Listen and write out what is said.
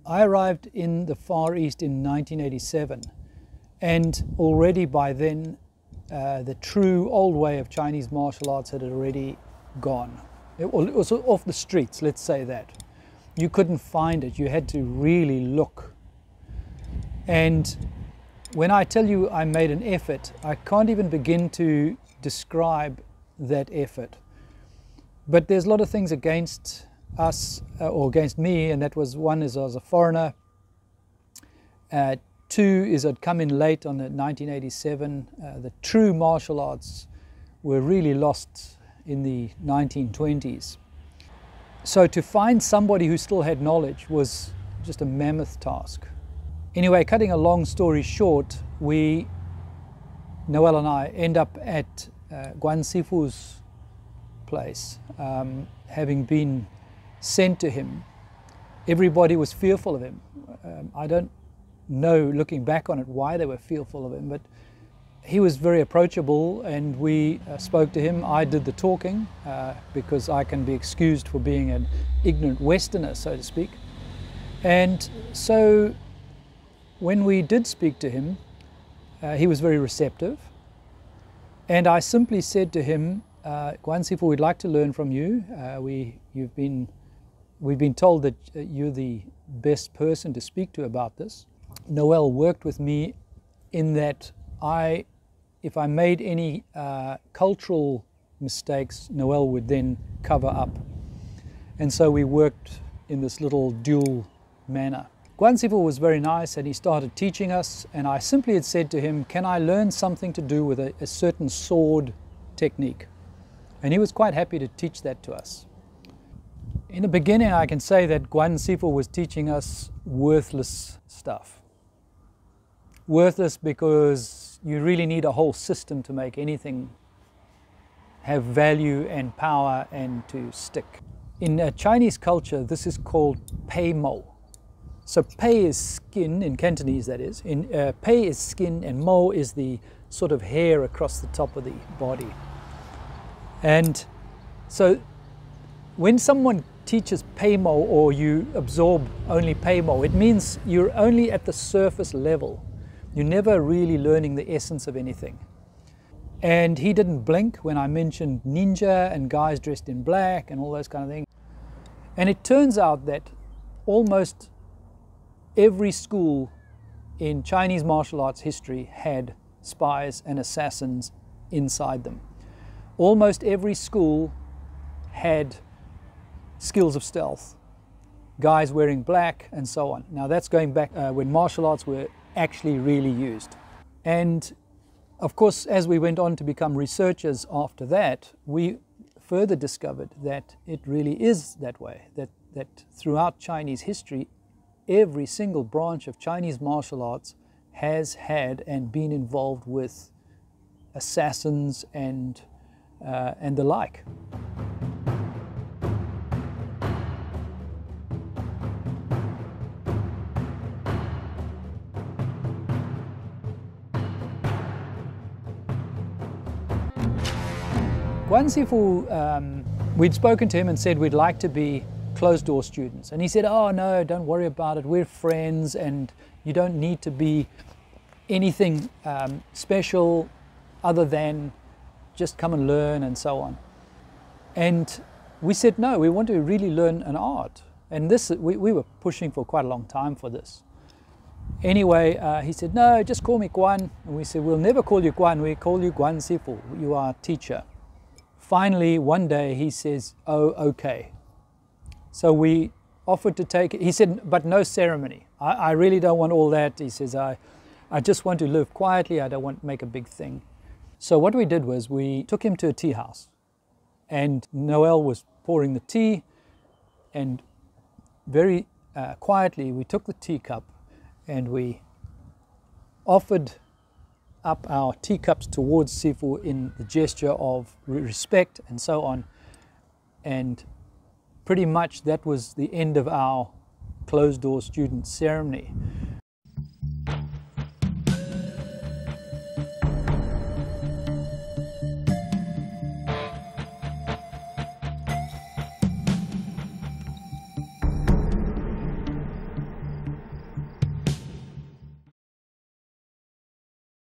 I arrived in the Far East in 1987, and already by then the true old way of Chinese martial arts had already gone. It was off the streets, let's say that. You couldn't find it, you had to really look. And when I tell you I made an effort, I can't even begin to describe that effort. But there's a lot of things against us, or against me, and that was, one is I was a foreigner. Two is I'd come in late on the 1987. The true martial arts were really lost in the 1920s. So to find somebody who still had knowledge was just a mammoth task. Anyway, cutting a long story short, Noelle and I end up at Kwan Sifu's place, having been sent to him. Everybody was fearful of him. I don't know, looking back on it, why they were fearful of him, but he was very approachable, and we spoke to him. I did the talking because I can be excused for being an ignorant Westerner, so to speak. And so when we did speak to him, he was very receptive, and I simply said to him, Kwan Sifu, we'd like to learn from you. We've been told that you're the best person to speak to about this. Noelle worked with me in that if I made any cultural mistakes, Noelle would then cover up. And so we worked in this little dual manner. Kwan Sifu was very nice, and he started teaching us, and I simply had said to him, can I learn something to do with a certain sword technique? And he was quite happy to teach that to us. In the beginning, I can say that Kwan Sifu was teaching us worthless stuff. Worthless because you really need a whole system to make anything have value and power and to stick. In Chinese culture, this is called pei mo. So pei is skin, in Cantonese that is. Pei is skin, and mo is the sort of hair across the top of the body. And so when someone teaches pei mo, or you absorb only pei mo, it means you're only at the surface level. You're never really learning the essence of anything. And he didn't blink when I mentioned ninja and guys dressed in black and all those kind of things. And it turns out that almost every school in Chinese martial arts history had spies and assassins inside them. Almost every school had skills of stealth, guys wearing black and so on. Now that's going back when martial arts were actually really used. And of course, as we went on to become researchers after that, we further discovered that it really is that way, that throughout Chinese history, every single branch of Chinese martial arts has had and been involved with assassins and the like. Kwan Sifu, we'd spoken to him and said we'd like to be closed-door students. And he said, oh no, don't worry about it, we're friends and you don't need to be anything special other than just come and learn and so on. And we said, no, we want to really learn an art. And this, we were pushing for quite a long time for this. Anyway, he said, no, just call me Kwan. And we said, we'll never call you Kwan, we call you Kwan Sifu, you are a teacher. Finally, one day he says, oh, okay. So we offered to take it. He said, but no ceremony. I really don't want all that. He says, I just want to live quietly. I don't want to make a big thing. So what we did was we took him to a tea house, and Noelle was pouring the tea, and very quietly we took the teacup and we offered up our teacups towards Sifu in the gesture of respect and so on. And pretty much that was the end of our closed-door student ceremony.